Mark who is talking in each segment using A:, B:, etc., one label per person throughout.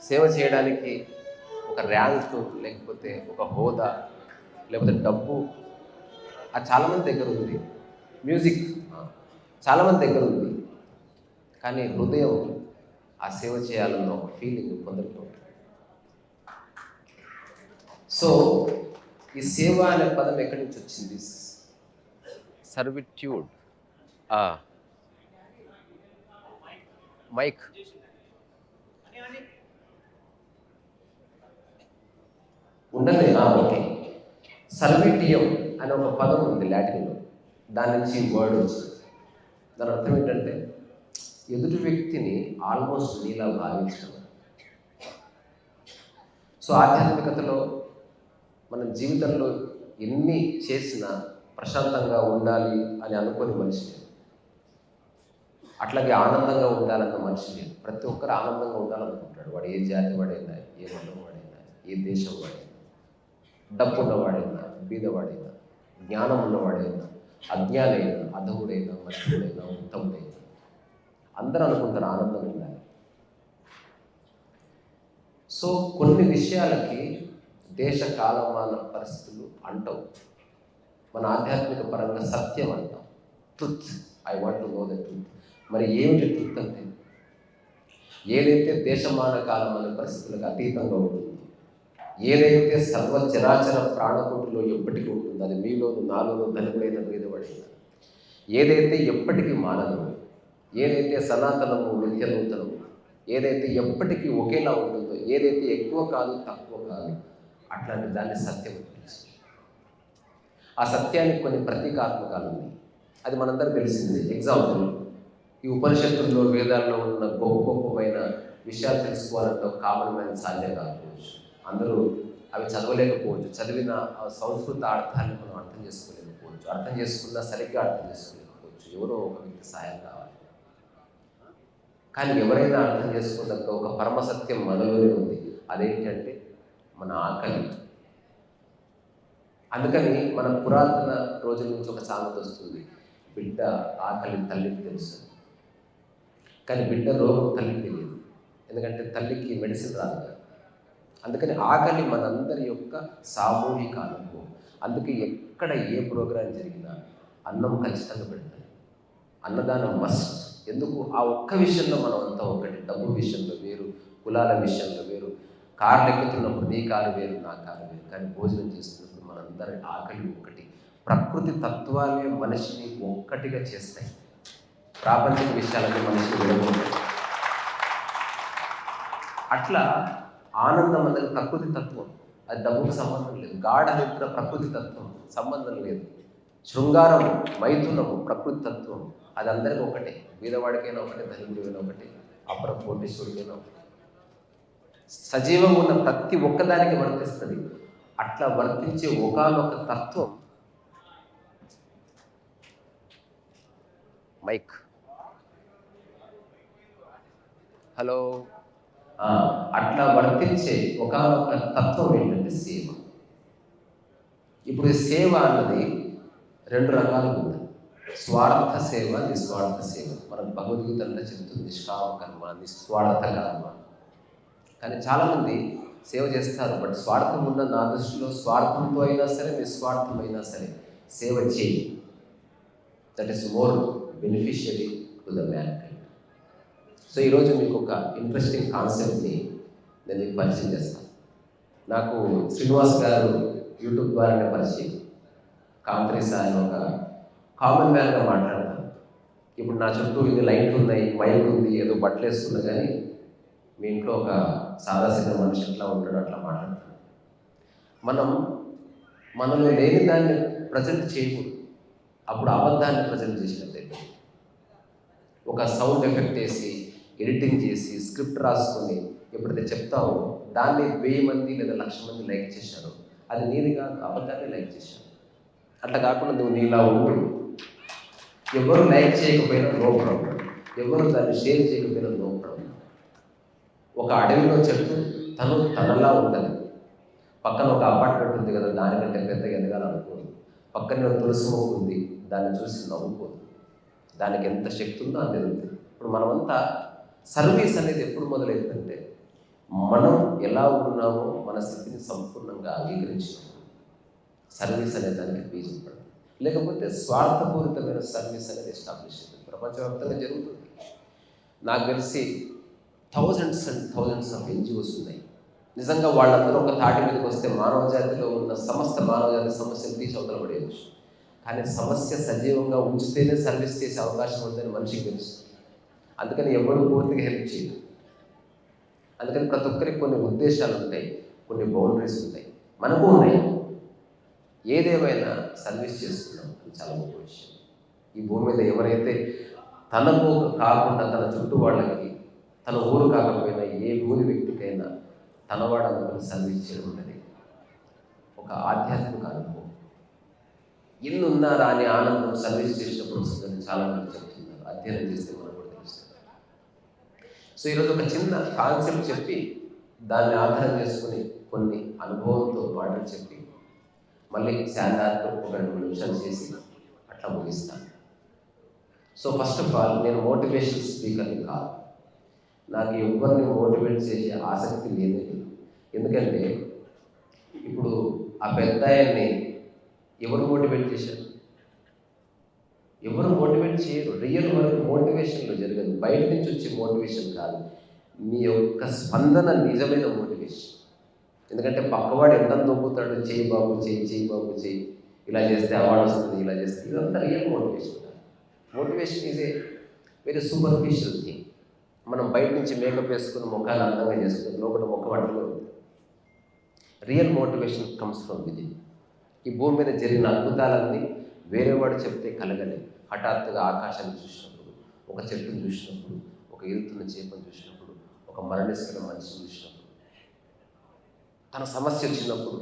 A: సేవ చేయడానికి ఒక ర్యాంకు, లేకపోతే ఒక హోదా, లేకపోతే డబ్బు అది చాలామంది దగ్గర ఉంది. మ్యూజిక్ చాలామంది దగ్గర ఉంది. కానీ హృదయం ఆ సేవ చేయాలన్న ఒక ఫీలింగ్ కొందరికి ఉంటుంది. సో ఈ సేవ అనే పదం ఎక్కడి నుంచి వచ్చింది? సర్విట్యూడ్. మైక్ ఉండలే. ఓకే. సర్విటియం అనే ఒక పదం ఉంది లాటిన్లో. దాని నుంచి వర్డ్ వచ్చింది. దాని అర్థం ఏంటంటే ఎదుటి వ్యక్తిని ఆల్మోస్ట్ నీలా భావించడం. సో ఆధ్యాత్మికతలో మన జీవితంలో ఎన్ని చేసినా ప్రశాంతంగా ఉండాలి అని అనుకోని మనిషి లేదు. అట్లాగే ఆనందంగా ఉండాలన్న మనిషి లేదు. ప్రతి ఒక్కరు ఆనందంగా ఉండాలనుకుంటాడు. వాడు ఏ జాతి వాడైనా, ఏ మతం వాడైనా, ఏ దేశం వాడైనా, డబ్బు ఉన్నవాడైనా, బీదవాడైనా, జ్ఞానం ఉన్నవాడైనా, అజ్ఞానైనా, అధముడైనా, మధ్యుడైనా, ఉత్తముడైనా, అందరూ అనుకుంటారు ఆనందంగా ఉండాలి. సో కొన్ని విషయాలకి దేశ కాలమాన పరిస్థితులు అంటావు. మన ఆధ్యాత్మిక పరంగా సత్యం అంటాం. Truth, I want to know the truth. మరి ఏమిటి ట్రుత్ అంటే? ఏదైతే దేశమాన కాలమాన పరిస్థితులకు అతీతంగా ఉంటుందో, ఏదైతే సర్వ చరాచర ప్రాణకోటిలో ఎప్పటికీ ఉంటుందో, అది మీలోను, నాలోను, ధనుడైన బీదవాడైనా, ఏదైతే ఎప్పటికీ మానదు, ఏదైతే సనాతనము, నిత్య నూతనము, ఏదైతే ఎప్పటికీ ఒకేలా ఉంటుందో, ఏదైతే ఎక్కువ కాదు తక్కువ కాదు, అట్లాంటి దాన్ని సత్యం తెలుసు. ఆ సత్యానికి కొన్ని ప్రతీకాత్మకాలు ఉన్నాయి. అది మనందరూ తెలిసింది. ఎగ్జాంపుల్, ఈ ఉపనిషత్తుల్లో, వేదాల్లో ఉన్న గొప్పమైన విషయాలు తెలుసుకోవాలంటే కామన్ మ్యాన్ సాధ్యం కాకపోవచ్చు. అందరూ అవి చదవలేకపోవచ్చు. చదివిన సంస్కృత అర్థాన్ని మనం అర్థం చేసుకోలేకపోవచ్చు. అర్థం చేసుకున్నా సరిగ్గా అర్థం చేసుకోలేకపోవచ్చు. ఎవరో ఒక వ్యక్తి సహాయం కావాలి. కానీ ఎవరైనా అర్థం చేసుకోదగ్గ ఒక పరమసత్యం మనలోనే ఉంది. అదేంటంటే మన ఆకలి. అందుకని మన పురాతన రోజుల నుంచి ఒక సామెత వస్తుంది, బిడ్డ ఆకలి తల్లికి తెలుసు, కానీ బిడ్డ రోగం తల్లికి తెలియదు. ఎందుకంటే తల్లికి మెడిసిన్ రాదు కదా. అందుకని ఆకలి మనందరి యొక్క సామూహిక అనుభవం. అందుకే ఎక్కడ ఏ ప్రోగ్రాం జరిగినా అన్నం ఖచ్చితంగా పెడతారు. అన్నదానం మస్ట్. ఎందుకు? ఆ ఒక్క విషయంలో మనం అంతా ఒకటి. డబ్బు విషయంలో వేరు, కులాల విషయంలో వేరు, కార్లు ఎక్కుతున్నప్పుడు నీ కారు వేరు, నా కారు వేరు, కానీ భోజనం చేస్తున్నప్పుడు మనందరి ఆకలి ఒకటి. ప్రకృతి తత్వాలే మనిషిని ఒక్కటిగా చేస్తాయి. ప్రాపంచిక విషయాలన్నీ మనిషిని విడగొడతాయి. అట్లా ఆనందం అనేది ప్రకృతి తత్వం. అది డబ్బుకు సంబంధం లేదు. గాఢ నిద్ర ప్రకృతి తత్వం, సంబంధం లేదు. శృంగారం, మైథునము ప్రకృతి తత్వం. అది అందరికీ ఒకటే. బీదవాడికైనా ఒకటే, ధనికుడికైనా ఒకటే, అపర కోటేశ్వరుడికైనా ఒకటే. సజీవంగా ఉన్న ప్రతి ఒక్కదానికి వర్తిస్తుంది. అట్లా వర్తించే ఒకానొక తత్వం మైక్. హలో. అట్లా వర్తించే ఒకానొక తత్వం ఏంటంటే సేవ. ఇప్పుడు ఈ సేవ అన్నది రెండు రకాలుగా ఉంది. స్వార్థ సేవ, నిస్వార్థ సేవ. మనకు భగవద్గీత అంటే చెబుతుంది నిష్కామ కర్మ, నిస్వార్థ కర్మ. కానీ చాలామంది సేవ చేస్తారు, బట్ స్వార్థం ఉన్న నా దృష్టిలో స్వార్థంతో అయినా సరే, నిస్వార్థమైనా సరే సేవ చేయి. That is more beneficiary to the man kind. So ఈరోజు మీకు ఒక ఇంట్రెస్టింగ్ కాన్సెప్ట్ని నేను మీకు పరిచయం చేస్తాను. నాకు శ్రీనివాస్ గారు యూట్యూబ్ ద్వారానే పరిచయం. కాంట్రీస్ ఆయన ఒక కామన్ మ్యాన్గా మాట్లాడతాను. ఇప్పుడు నా చుట్టూ ఇది లైట్లు ఉన్నాయి, మైక్ ఉంది, ఏదో బట్టలు వేస్తున్నా, కానీ మీ ఇంట్లో ఒక సాదాసీద మనిషి ఎట్లా ఉంటాడో అట్లా మాట్లాడతాను. మనలో లేని దాన్ని ప్రజెంట్ చేయకూడదు. అప్పుడు అబద్ధాన్ని ప్రజెంట్ చేసినట్లయితే. ఒక సౌండ్ ఎఫెక్ట్ వేసి, ఎడిటింగ్ చేసి, స్క్రిప్ట్ రాసుకొని ఎప్పుడైతే చెప్తావో దాన్ని 1000 మంది లేదా 1,00,000 మంది లైక్ చేశారు, అది నీది కాదు, అబద్ధాన్ని లైక్ చేశారు. అట్లా కాకుండా నువ్వు నీలా ఉండు. ఎవరు లైక్ చేయకపోయినా నో ప్రాబ్లం, ఎవరు దాన్ని షేర్ చేయకపోయినా నో ప్రాబ్లం. ఒక అడవిలో చెట్టు తనలా ఉంటుంది. పక్కన ఒక అపార్ట్మెంట్ ఉంది కదా, దానికంటే పెద్దగా ఎదగాలనుకోదు. పక్కనే ఒక తులసి మొక్క ఉంది, దాన్ని చూసి నవ్వుకోదు. దానికి ఎంత శక్తి ఉందో అంత ఎదుగుతుంది. ఇప్పుడు మనమంతా సర్వీస్ అనేది ఎప్పుడు మొదలైందంటే మనం ఎలా ఉన్నామో మన స్థితిని సంపూర్ణంగా అంగీకరించినప్పుడు సర్వీస్ అనే దానికి బీజం పడుతుంది. లేకపోతే స్వార్థపూరితమైన సర్వీస్ అనేది ఎస్టాబ్లిష్ అవుతుంది. ప్రపంచవ్యాప్తంగా జరుగుతుంది. నాకు తెలిసి thousands and thousands of NGOs ఉన్నాయి. నిజంగా వాళ్ళందరూ ఒక తాటి మీదకి వస్తే మానవ జాతిలో ఉన్న సమస్త మానవ జాతి సమస్యలు తీసి అవతల పడేయచ్చు. కానీ సమస్య సజీవంగా ఉంచితేనే సర్వీస్ చేసే అవకాశం ఉందని మనిషికి తెలుసు. అందుకని ఎవరు పూర్తిగా హెల్ప్ చేయరు. అందుకని ప్రతి ఒక్కరికి కొన్ని ఉద్దేశాలు ఉంటాయి, కొన్ని బౌండరీస్ ఉంటాయి, మనకు ఉన్నాయి. ఏదేమైనా సర్వీస్ చేస్తున్నాం అది చాలా గొప్ప విషయం. ఈ భూమి మీద ఎవరైతే తనకు కాకుండా తన చుట్టూ వాళ్ళకి, తన ఊరు కాకపోయినా ఏ ఊరి వ్యక్తికైనా తనవాడనుకుని సర్వీస్ చేయడం అనేది ఒక ఆధ్యాత్మిక అనుభవం. ఇల్లు ఉన్నారా అని ఆనందం సర్వీస్ చేసినప్పుడు వస్తుందని చాలామంది చెప్తున్నారు. అధ్యయనం చేస్తే మనకు కూడా తెలుస్తుంది. సో ఈరోజు ఒక చిన్న కాన్సెప్ట్ చెప్పి దాన్ని ఆధారం చేసుకుని కొన్ని అనుభవంతో మాటలు చెప్పి మళ్ళీ శాంతార్తో ఒక 2 నిమిషాలు చేసి అట్లా ముగిస్తాను. సో ఫస్ట్ ఆఫ్ ఆల్ నేను మోటివేషన్ స్పీకర్ని కాదు. నాకు ఎవరిని మోటివేట్ చేసే ఆసక్తి లేదు. ఎందుకంటే ఇప్పుడు ఆ పెద్దాయన్ని ఎవరు మోటివేట్ చేశారు? ఎవరు మోటివేట్ చేయరు. రియల్ వర్క్ మోటివేషన్లో జరగదు. బయట నుంచి వచ్చే మోటివేషన్ కాదు, నీ యొక్క స్పందన నిజమైన మోటివేషన్. ఎందుకంటే పక్కవాడు ఎంత దొబ్బుతాడు, చేయి బాబు చేయి, చేయి బాబు చేయి, ఇలా చేస్తే అవార్డు వస్తుంది, ఇలా చేస్తే, ఇదంతా రియల్ మోటివేషన్ కాదు. Motivation is a very superficial thing. మనం బయట నుంచి మేకప్ వేసుకుని ముఖాన్ని అందంగా చేసుకుని లోపల ముఖం అట్లనే ఉంది. Real motivation comes from within. ఈ భూమి మీద జరిగిన అద్భుతాలన్నీ వేరేవాడు చెప్తే కలగలే. హఠాత్తుగా ఆకాశాన్ని చూసినప్పుడు, ఒక చెట్టును చూసినప్పుడు, ఒక ఈదుతున్న చేపను చూసినప్పుడు, ఒక మరణిస్తున్న మనిషిని చూసినప్పుడు, తన సమస్య వచ్చినప్పుడు,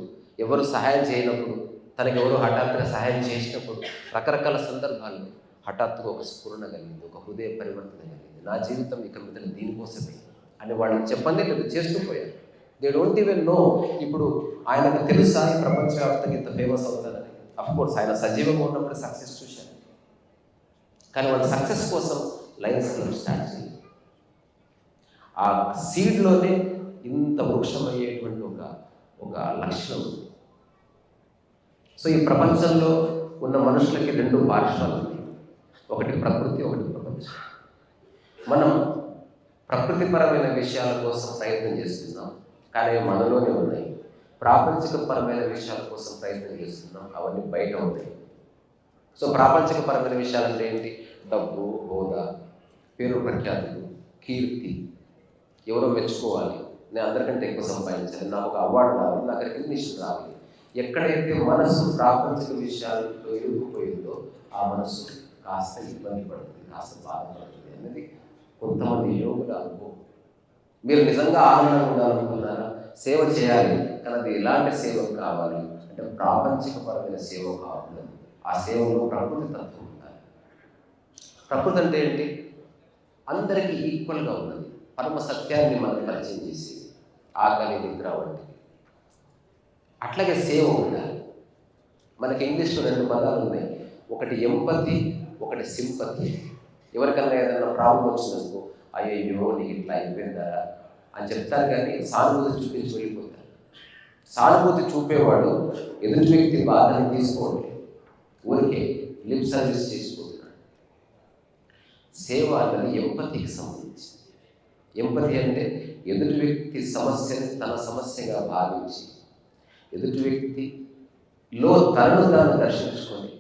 A: ఎవరు సహాయం చేయనప్పుడు, తనకి ఎవరు హఠాత్తుగా సహాయం చేసినప్పుడు, రకరకాల సందర్భాల్లో హఠాత్తుగా ఒక స్ఫురణ కలిగింది, ఒక హృదయ పరివర్తన కలిగింది. నా జీవితం ఇక మీద దీనికోసమే అని వాళ్ళకి చెప్పండి, లేదు చేస్తూ పోయారు. They don't even know. ఇప్పుడు ఆయనకు తెలుసా ఈ ప్రపంచవ్యాప్తంగా ఇంత ఫేమస్ అవుతారని? అఫ్కోర్స్ ఆయన సజీవంగా ఉన్నప్పుడు సక్సెస్ చూశాను, కానీ వాళ్ళ సక్సెస్ కోసం లయన్స్ క్లబ్ స్టార్ట్ చేయాలి. ఆ సీడ్లోనే ఇంత వృక్షం అయ్యేటువంటి ఒక లక్షణం ఉంది. సో ఈ ప్రపంచంలో ఉన్న మనుషులకి 2 పార్శ్వాలు ఉన్నాయి. ఒకటి ప్రకృతి, ఒకటి ప్రపంచం. మనం ప్రకృతిపరమైన విషయాల కోసం ప్రయత్నం చేస్తున్నాం, కానీ మనలోనే ఉన్నాయి. ప్రాపంచికపరమైన విషయాల కోసం ప్రయత్నం చేస్తున్నాం, అవన్నీ బయట ఉంటాయి. సో ప్రాపంచికపరమైన విషయాలు అంటే ఏంటి? డబ్బు, హోదా, పేరు ప్రఖ్యాతులు, కీర్తి, ఎవరో మెచ్చుకోవాలి, నేను అందరికంటే ఎక్కువ సంపాదించాలి, నాకు ఒక అవార్డు రావాలి, నాకు రికగ్నిషన్ రావాలి. ఎక్కడైతే మనసు ప్రాపంచిక విషయాలతో ఇరుక్కుపోయిందో ఆ మనసు కాస్త ఇబ్బంది పడుతుంది, కాస్త బాధపడుతుంది అనేది కొంతమంది యోగుల అనుభవం. మీరు నిజంగా ఆనందంగా ఉండాలనుకున్నారా? సేవ చేయాలి, కానీ అది ఎలాంటి సేవ కావాలి అంటే ప్రాపంచికపరమైన సేవ కావాలి. ఆ సేవలో ప్రకృతి తత్వం ఉండాలి. ప్రకృతి అంటే ఏంటి? అందరికీ ఈక్వల్గా ఉన్నది, పరమ సత్యాన్ని మనకు పరిచయం చేసేది, ఆకలి, నిద్ర వంటివి. అట్లాగే సేవ ఉండాలి. మనకి ఇంగ్లీష్లో 2 పదాలు ఉన్నాయి, ఒకటి ఎంపతి, ఒకటి సింపతి. ఎవరికన్నా ఏదైనా ప్రాబ్లం వచ్చినందుకు అయ్యో నీకు ఇట్లా అయిపోయిందా అని చెప్తారు, కానీ సానుభూతి చూపించి వెళ్ళిపోతారు. సానుభూతి చూపేవాడు ఎదుటి వ్యక్తి బాధని తీసుకోండి, ఊరికే లిప్ సర్వీస్ చేసుకుంటున్నాడు. సేవ అన్నది ఎంపతికి సంబంధించి. ఎంపతి అంటే ఎదుటి వ్యక్తి సమస్యని తన సమస్యగా భావించి, ఎదుటి వ్యక్తిలో తనను తాను దర్శించుకొని,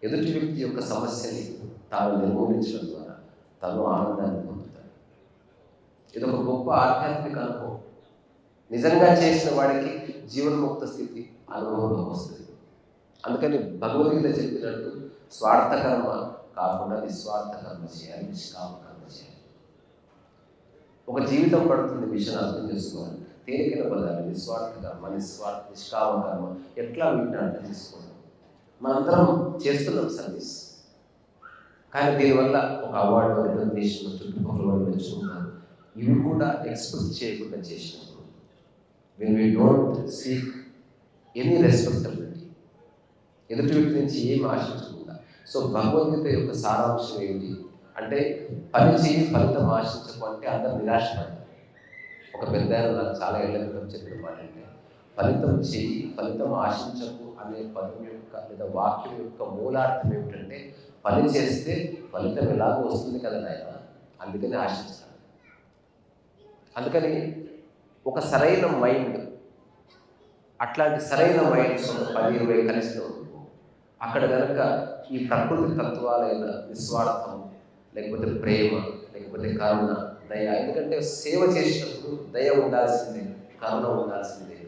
A: ఎదుటి వ్యక్తి యొక్క సమస్యని తాను నిర్మూలించడం ద్వారా తను ఆనందాన్ని పొందుతాడు. ఇది ఒక గొప్ప ఆధ్యాత్మిక అనుభవం. నిజంగా చేసిన వాడికి జీవన్ముక్త స్థితి అనుభవంలో వస్తుంది. అందుకని భగవద్గీత చెప్పినట్టు స్వార్థకర్మ కాకుండా నిస్వార్థ కర్మ చేయాలి, నిష్కామ కర్మ చేయాలి. ఒక జీవితం పడుతుంది మిషన్ అర్థం చేసుకోవాలి. తేలికైన పదాలు నిస్వార్థ కర్మ, నిష్కామ కర్మ ఎట్లా వీటిని అర్థం చేసుకోవాలి. మనందరం చేస్తున్నాం సర్వీస్, కానీ దీనివల్ల ఒక అవార్డు, రికగ్నిషన్, చుట్టుపక్కల వాళ్ళు మెచ్చుకుంటారు. ఇవి కూడా ఎక్స్పెక్ట్ చేయకుండా చేసినప్పుడు, when we don't seek any respectability, ఎదుటి వ్యక్తి నుంచి ఏం ఆశించకుండా. సో భగవద్గీత యొక్క సారాంశం ఏమిటి అంటే, పని చేయి ఫలితం ఆశించకు అంటే అందరూ నిరాశపడతారు. ఒక పెద్ద ఆయన నాకు చాలా ఏళ్ళ క్రితం చెప్పిన మాట అంటే, ఫలితం చెయ్యి, ఫలితం ఆశించకు అనే పదం యొక్క లేదా వాక్యం యొక్క మూలార్థం ఏమిటంటే, పని చేస్తే ఫలితం ఎలాగో వస్తుంది కదా నాయన, అందుకని ఆశించాలి. అందుకని ఒక సరైన మైండ్, అట్లాంటి సరైన మైండ్స్ ఒక 10-20 కలిసిలో అక్కడ కనుక ఈ ప్రకృతి తత్వాలైన నిస్వార్థం, లేకపోతే ప్రేమ, లేకపోతే కరుణ, దయ, ఎందుకంటే సేవ చేసినప్పుడు దయ ఉండాల్సిందే, కరుణ ఉండాల్సిందే,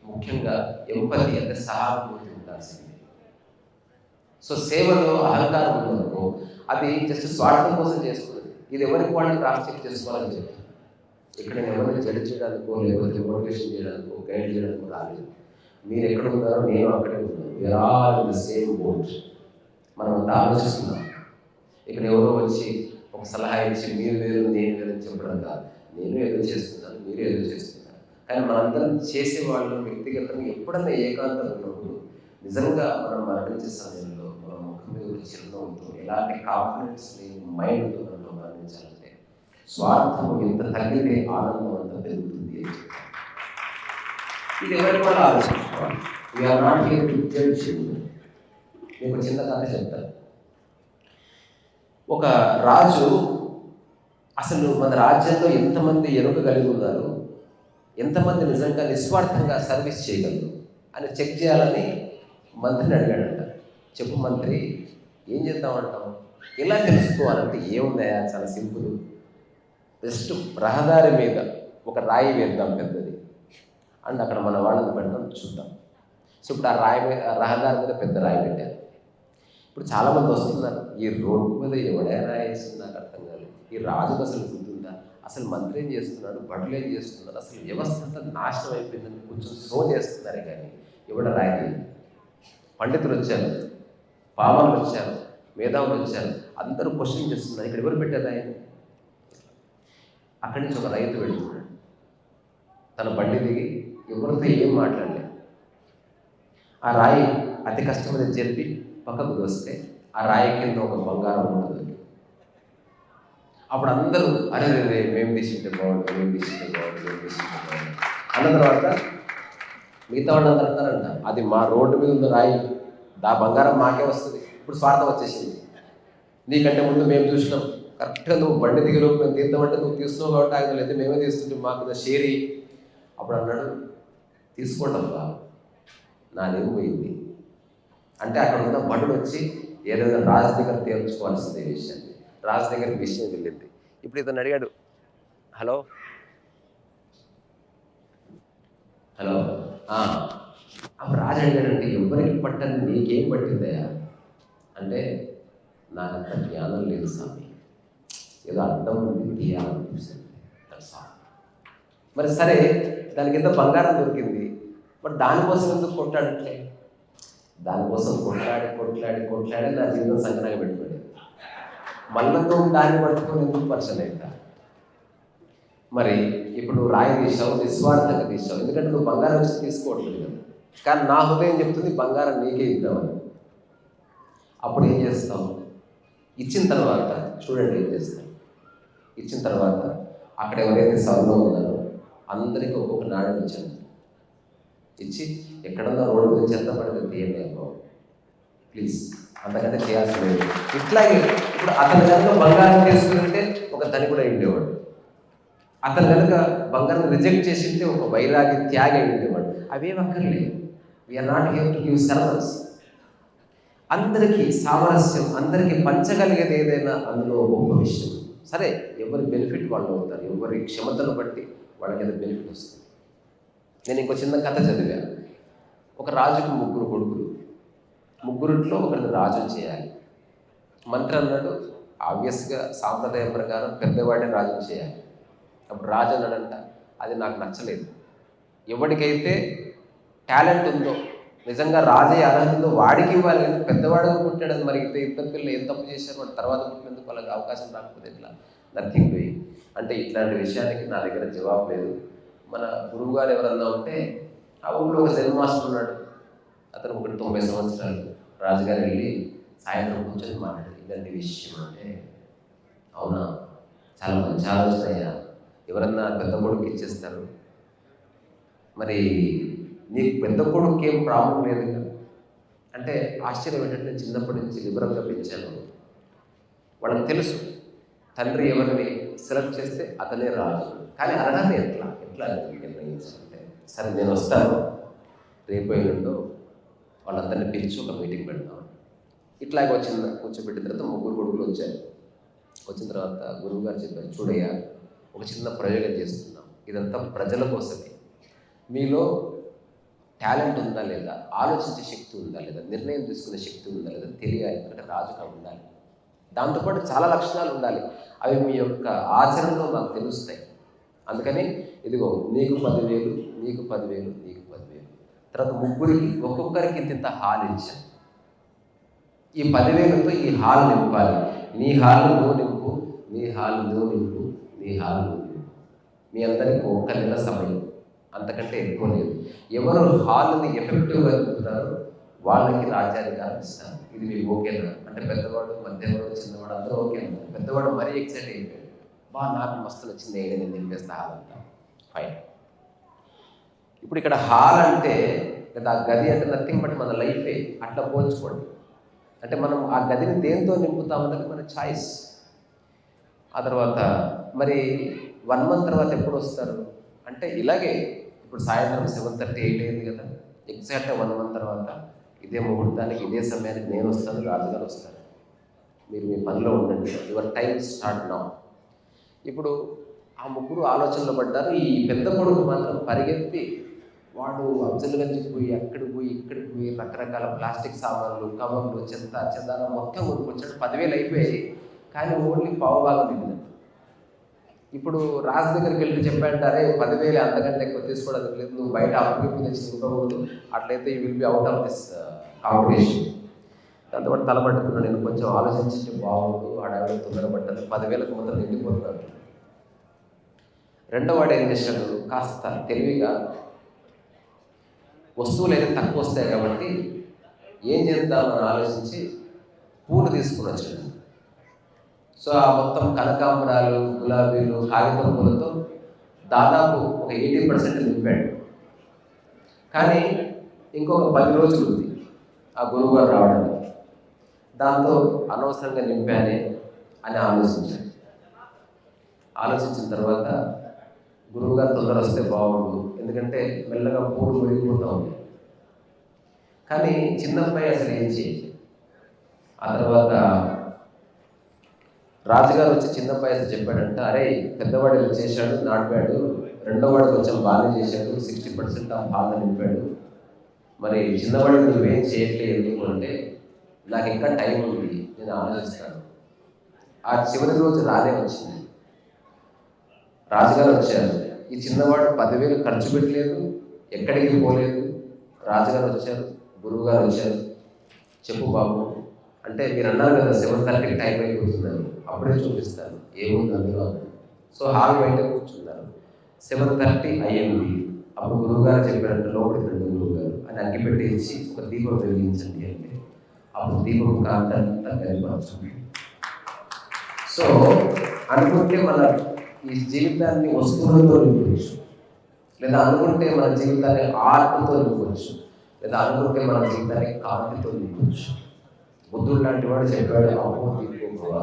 A: ముఖ్యంగా ఎంపతి అంటే సహానుభూతి ఉండాల్సిందే. సో సేవలో అహంకారం ఉందనుకో అది జస్ట్ స్వార్థం కోసం చేసుకున్నది. ఇది ఎవరికి వాళ్ళు క్రాస్ చెక్ చేసుకోవాలని చెప్పి ఇక్కడ నేను ఎవరిని జడ్జ్ చేయడానికో లేకపోతే మోటివేషన్ చేయడానికో గైడ్ చేయడానికో రాలేదు. మీరు ఎక్కడ ఉన్నారో నేను అక్కడే ఉన్నాను. We are all in the same boat. మనం అంతా ఆలోచిస్తున్నాం. ఇక్కడ ఎవరో వచ్చి ఒక సలహా ఇచ్చి మీరు వేరు నేను వేరు చెప్పడం కాదు. నేను ఏదో చేస్తున్నాను, మీరు ఏదో చేస్తున్నారు. కానీ మనందరం చేసేవాళ్ళు వ్యక్తిగతంగా ఎప్పుడన్నా ఏకాంతం ఉన్నప్పుడు నిజంగా మనం మరణించే సమయంలో మన ముఖం మీద చిరునవ్వుతో ఎలాంటి కాన్ఫిడెన్స్ లేని మైండ్తో మనం మరణించాలంటే స్వార్థం ఎంత తగ్గితే ఆనందం అంతా పెరుగుతుంది అని చెప్పారు. ఇది ఎవరి వల్ల ఆలోచించుకోవాలి. We are not here to judge. నేను ఒక చిన్న కథ చెప్తాను. ఒక రాజు, అసలు మన రాజ్యంలో ఎంతమంది ఎరుక కలిగి ఉన్నారు, ఎంతమంది నిజంగా నిస్వార్థంగా సర్వీస్ చేయగలరు అని చెక్ చేయాలని మంత్రిని అడిగాడంట. చెప్పు మంత్రి, ఏం చేద్దామంటాం? ఎలా తెలుసుకోవాలంటే ఏముందయా, చాలా సింపుల్. జస్ట్ రహదారి మీద ఒక రాయి వేద్దాం పెద్దది, అండ్ అక్కడ మన వాళ్ళని పెడదాం, చూద్దాం. సో ఇప్పుడు ఆ రాయి మీద, రహదారి మీద పెద్ద రాయి పెట్టారు. ఇప్పుడు చాలామంది వస్తున్నారు. ఈ రోడ్డు మీద ఎవడే రాయి వేస్తుంది నాకు అర్థం కాదు. ఈ రాజుకు అసలు గుర్తుందా? అసలు మంత్రి ఏం చేస్తున్నాడు, బడులు ఏం చేస్తున్నారు, అసలు వ్యవస్థ అంతా నాశనం అయిపోయిందని కొంచెం సో చేస్తున్నారే కానీ ఎవడ రాయి. పండితులు వచ్చారు, పావనులు వచ్చారు, మేధావులు వచ్చారు, అందరూ క్వశ్చన్ చేస్తున్నారు, ఇక్కడ ఎవరు పెట్టారు రాయని. అక్కడి నుంచి ఒక రైతు వెళ్తున్నాడు. తన బండి దిగి ఎవరితో ఏం మాట్లాడలేదు. ఆ రాయి అతి కష్టమైన చెప్పి పక్కకు దోస్తే ఆ రాయి కింద ఒక బంగారం ఉంటుంది. అప్పుడు అందరూ అరే రే మేము తీసుకుంటే బాగుంటుంది, మేము తీసుకుంటే బాగుంటుంది, మేము తీసుకుంటే బాగుంటుంది అన్న తర్వాత మిగతా వాళ్ళు అందరూ అంటారంట, అది మా రోడ్డు మీద ఉన్న రాయి, దా బంగారం మాకే వస్తుంది. ఇప్పుడు స్వార్థం వచ్చేసింది. నీకంటే ముందు మేము చూసినాం, కరెక్ట్గా నువ్వు బండి దిగిలో మేము తీద్దామంటే నువ్వు తీస్తున్నావు కాబట్టి ఆయన అయితే మేమే తీస్తుంటే మాకు మీద షేరీ. అప్పుడు అన్నాడు, తీసుకోండమ్మా, నాదేం పోయింది అంటే అక్కడ ఉన్న బండులు వచ్చి ఏదైనా రాజు దగ్గర తేల్చుకోవాల్సిందే విషయాన్ని. రాజు దగ్గరికి విషయం వెళ్ళింది. ఇప్పుడు ఇతను అడిగాడు, హలో హలో అప్పుడు రాజు అడిగాడండి, ఎవరికి పట్టని నీకేం పట్టిందయా అంటే, నాకంత జ్ఞానం లేదు స్వామి, ఏదో అర్థం ఉంది తీయాలనిపిస్తుంది. మరి సరే, దానికి ఎంత బంగారం దొరికింది, మరి దానికోసం ఎందుకు కొట్టాడంటే, దానికోసం కొట్లాడి నా జీవితం సంకనాగా పెట్టుకోండి. మళ్ళతో దాన్ని పట్టుకొని ఎందుకు పర్సన్ అవుతా? మరి ఇప్పుడు రాయి తీసావు, నిస్వార్థంగా తీసావు, ఎందుకంటే నువ్వు బంగారం వచ్చి తీసుకోవట్లేదు కదా. కానీ నా హృదయం చెప్తుంది బంగారం నీకే ఇద్దామని. అప్పుడు ఏం చేస్తావు? ఇచ్చిన తర్వాత చూడండి ఏం చేస్తాం. ఇచ్చిన తర్వాత అక్కడ ఎవరైతే సభలో ఉన్నారో అందరికీ ఒక్కొక్క నాణ్యం ఇచ్చాను. ఇచ్చి ఎక్కడన్నా రోడ్డు మీద చెత్త పడితే తీయండి అబ్బో ప్లీజ్, అంతకంటే చేయాల్సి లేదు. ఇట్లాగే ఇప్పుడు అతను కనుక బంగారం తీసుకుంటే ఒక ధనికుడు అయి ఉండేవాడు. అతను కనుక బంగారం రిజెక్ట్ చేసి ఉంటే ఒక వైరాగి త్యాగి అయి ఉండేవాడు. అవేం అక్కర్లేదు. We are not here to give sermons. అందరికీ సామరస్యం, అందరికీ పంచగలిగేది ఏదైనా అందులో గొప్ప విషయం. సరే, ఎవరి బెనిఫిట్ వాళ్ళు అవుతారు, ఎవరి క్షమతను బట్టి వాళ్ళకి ఏదో బెనిఫిట్ వస్తుంది. నేను ఇంకో చిన్న కథ చదివాను. ఒక రాజుకు 3 కొడుకులు, 3 ఒకరిని రాజుని చేయాలి. మంత్రి అన్నాడు, ఆబ్వియస్గా సాంప్రదాయం ప్రకారం పెద్దవాడిని రాజుని చేయాలి. అప్పుడు రాజు అన్నాడంట, అది నాకు నచ్చలేదు. ఎవరికైతే టాలెంట్ ఉందో, నిజంగా రాజే అర్హత ఉందో వాడికి ఇవ్వాలి. కానీ పెద్దవాడిగా పుట్టాడని మరి ఇద్దరు పిల్లలు ఏం తప్పు చేశారు, వాడు తర్వాత పుట్టినందుకు వాళ్ళకి అవకాశం రాకపోతే ఎట్లా? Nothing doing. అంటే ఇట్లాంటి విషయానికి నా దగ్గర జవాబు లేదు. మన గురువు గారు ఎవరన్నా ఉంటే, ఆ ఊళ్ళో ఒక జెన్ మాస్టర్ ఉన్నాడు. అతను 90 సంవత్సరాలు. రాజుగారు వెళ్ళి సాయంత్రం కూర్చొని మాట్లాడారు, ఇదండి విషయం అంటే, అవునా, చాలా మంచి ఆలోచన అయ్యా, ఎవరన్నా పెద్ద కొడుకు ఇచ్చేస్తారు. మరి నీకు పెద్ద కొడుకు ఏం ప్రాబ్లం లేదు కదా అంటే ఆశ్చర్యం ఏంటంటే చిన్నప్పటి నుంచి లిబరల్గా పెంచాను. వాళ్ళకి తెలుసు తండ్రి ఎవరిని సెలెక్ట్ చేస్తే అతనే రాజు. కానీ అర్హత ఎట్లా నిర్ణయించాలంటే, సరే నేను వస్తాను, రేపు ఎల్లుండో వాళ్ళందరినీ పిలిచి ఒక మీటింగ్ పెడతాం. ఇట్లాగే కూర్చోబెట్టిన తర్వాత ముగ్గురు కొడుకులు వచ్చారు. వచ్చిన తర్వాత గురువు గారు చెప్పారు, చూడయ్యా ఒక చిన్న ప్రయోగం చేస్తున్నాం, ఇదంతా ప్రజల కోసమే. మీలో టాలెంట్ ఉందా లేదా, ఆలోచించే శక్తి ఉందా లేదా, నిర్ణయం తీసుకునే శక్తి ఉందా లేదా తెలియాలి. అంటే రాజుగా ఉండాలి. దాంతోపాటు చాలా లక్షణాలు ఉండాలి. అవి మీ యొక్క ఆచరణలో మాకు తెలుస్తాయి. అందుకని ఇదిగో నీకు 10,000, నీకు 10,000, నీకు 10,000. తర్వాత ముగ్గురికి ఒక్కొక్కరికి ఇంత హాల్ ఇచ్చాను. ఈ 10,000తో ఈ హాల్ నింపాలి. నీ హాల్ నువ్వు నింపు, నీ హాల్ నువ్వు నింపు, నీ హాల్ నువ్వు నింపు. మీ అందరికీ 1 నెల సమయం, అంతకంటే ఎక్కువ లేదు. ఎవరు హాల్ని ఎఫెక్టివ్గా నింపుతారో వాళ్ళకి రాజ్యాధికారం ఇస్తారు. ఇది మీకు ఓకేనా అంటే పెద్దవాడు, మధ్యవాడు, చిన్నవాడు అందరూ ఓకే అన్నారు. పెద్దవాడు మరీ ఎక్సైట్ అయిపోయాడు. నాకు మస్తు నచ్చింది, నేను నింపేస్తా హాల్ అంతా. ఫైన్. ఇప్పుడు ఇక్కడ హాల్ అంటే లేదా ఆ గది అంటే నథింగ్ బట్ మన లైఫే. అట్లా పోల్చుకోండి. అంటే మనం ఆ గదిని దేంతో నింపుతామన్నది మన ఛాయిస్. ఆ తర్వాత మరి 1 month తర్వాత ఎప్పుడు వస్తారు అంటే ఇలాగే ఇప్పుడు సాయంత్రం 7:30, 8 అయింది కదా, ఎగ్జాక్ట్గా 1 month తర్వాత ఇదే ముహూర్తానికి ఇదే సమయానికి నేను వస్తాను, రాజుగారు వస్తాను. మీరు మీ పనిలో ఉండండి, యువర్ టైం స్టార్ట్ నౌ. ఇప్పుడు ఆ ముగ్గురు ఆలోచనలో పడ్డారు. ఈ పెద్ద కొడుకు మాత్రం పరిగెత్తి వాడు అబ్జల్గంజ్కి పోయి అక్కడికి పోయి ఇక్కడికి పోయి రకరకాల ప్లాస్టిక్ సామాన్లు, కవర్లు, చెత్త చెదారం మొత్తం కొనుక్కొచ్చాడు. 10,000 అయిపోయాయి, కానీ ఓన్లీ పావుభాగం మిగిలింది. ఇప్పుడు రాజు దగ్గరికి వెళ్ళి చెప్పాడంటారే 10,000 అంతకంటే ఎక్కువ తీసుకోవడానికి లేదు, నువ్వు బయట అప్పు తెచ్చి ఇవ్వకూడదు, అట్లయితే you will be out of this competition. దాంతోపాటు తలపట్టుకున్నాడు, నేను కొంచెం ఆలోచించి బాగుండు, ఆడవిడ తొందరపడ్డాను, 10,000కు మొత్తం నిండిపోతున్నాడు. రెండో వాడు ఏం చేశాడు, కాస్త తెలివిగా వస్తువులు అయితే తక్కువ వస్తాయి కాబట్టి ఏం చేద్దామని ఆలోచించి పూలు తీసుకుని వచ్చాడు. సో ఆ మొత్తం కనకాంబరాలు, గులాబీలు, కాగితం పూలతో దాదాపు ఒక 80% నింపాడు. కానీ ఇంకొక 10 రోజులు ఉంది ఆ గురువుగారు రావడానికి. దాంతో అనవసరంగా నింపానే అని ఆలోచించాడు. ఆలోచించిన తర్వాత గురువుగారు తొందర వస్తే బాగుండు, ఎందుకంటే మెల్లగా పూలు మురిగిపోతూ ఉంది. కానీ చిన్నబ్బాయి అసలు ఏం చేయాలి. ఆ తర్వాత రాజుగారు వచ్చి చిన్నబ్బాయి అసలు చెప్పాడంట, అరే పెద్దవాడు ఇలా చేశాడు, నాటిపాడు, రెండోవాడు కొంచెం బాగానే చేశాడు, 60% ఆ బాధ నింపాడు, మరి చిన్నవాడు నువ్వేం చేయట్లేదు ఎందుకు అంటే, నాకు ఇంకా టైం ఉంది, నేను ఆలోచిస్తాను. ఆ చివరి రోజు రానే వచ్చింది. రాజుగారు వచ్చారు. ఈ చిన్నవాడు 10,000 ఖర్చు పెట్టలేదు, ఎక్కడికి పోలేదు. రాజుగారు వచ్చారు, గురువుగారు వచ్చారు. చెప్పు బాబు అంటే, మీరు అన్నారు కదా 7:30కి టైం అయిపోతుందని, అప్పుడే చూపిస్తాను ఏముంది అందులో. సో హాల్ బయట కూర్చున్నారు. 7:30 అయ్యింది. అప్పుడు గురువుగారు చెప్పారంటే, లోపలికి రండి గురువుగారు అని అగ్గిపెట్టి ఇచ్చి ఒక దీపం వెలిగించండి అంటే, అప్పుడు దీపం కాంతంతా కలిపరుచుంది. సో అనుకుంటే మన ఈ జీవితాన్ని వస్తువులతో నింపవచ్చు, లేదా అనుకుంటే మన జీవితాన్ని ఆర్ట్తో నింపవచ్చు, లేదా అనుకుంటే మన జీవితాన్ని కాంతితో నింపవచ్చు. బుద్ధుడు లాంటి వాడు చెప్పాడు, అమ్మో దీపో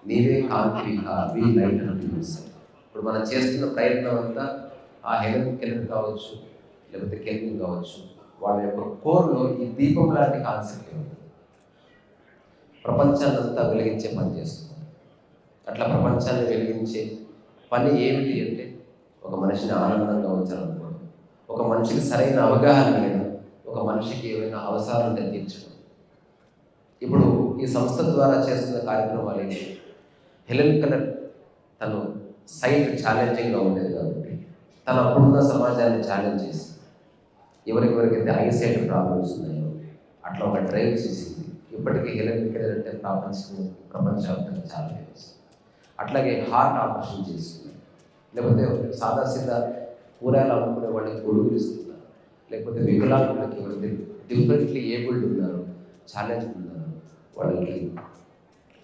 A: నీవే కాంతి వి లైట్ అని. ఇప్పుడు మనం చేస్తున్న ప్రయత్నం అంతా ఆ హెలెన్ కెలెన్ కావచ్చు, లేకపోతే కెల్విన్ కావచ్చు, వాళ్ళ యొక్క కోర్లో ఈ దీపం లాంటి కాన్సెప్ట్ ఉంది. ప్రపంచాన్ని అంతా వెలిగించే పని చేస్తుంది. అట్లా ప్రపంచాన్ని వెలిగించే పని ఏమిటి అంటే, ఒక మనిషిని ఆనందంగా ఉంచాలనుకోవడం, ఒక మనిషికి సరైన అవగాహన లేదు, ఒక మనిషికి ఏమైనా అవసరాలు తీర్చడం. ఇప్పుడు ఈ సంస్థ ద్వారా చేస్తున్న కార్యక్రమాలు ఏంటి, హెలెన్ కెలెన్ తను సైట్ ఛాలెంజింగ్గా ఉండేది కాబట్టి తను అప్పుడున్న సమాజాన్ని ఛాలెంజ్ చేసి ఎవరికైతే ఐసైట్ ప్రాబ్లమ్స్ ఉన్నాయో అట్లా ఒక డ్రైవ్ చేసింది. ఇప్పటికీ హెలెన్ కెలెన్ అంటే ప్రపంచవ్యాప్తంగా చాలా ఫేమస్. అట్లాగే హార్ట్ ఆపరేషన్ చేస్తుంది, లేకపోతే సాదాసీదా కూరగాయలు అమ్ముకునే వాళ్ళకి గొడుగులు ఇస్తున్నారు, లేకపోతే వికలాంగులకి ఎవరైతే డిఫరెంట్లీ ఏబుల్డ్ ఉన్నారు, ఛాలెంజ్ ఉన్నారు, వాళ్ళకి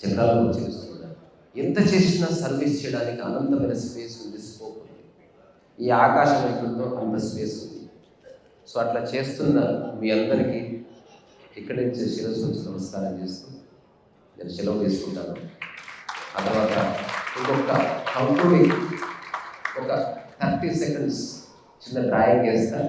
A: చక్రాలను చేస్తున్నారు. ఎంత చేసినా సర్వీస్ చేయడానికి అనంతమైన స్పేస్ ఉంది, స్కోప్ ఈ ఆకాశం ఎంతుందో అంత స్పేస్ ఉంది. సో అట్లా చేస్తున్న మీ అందరికీ ఇక్కడి నుంచి శిరస్సు వచ్చి నమస్కారం చేస్తూ నేను సెలవు తీసుకుంటాను. ఆ తర్వాత ఇంకొక కంక్లూడింగ్ ఒక 30 seconds చిన్న డ్రాయింగ్ చేస్తా.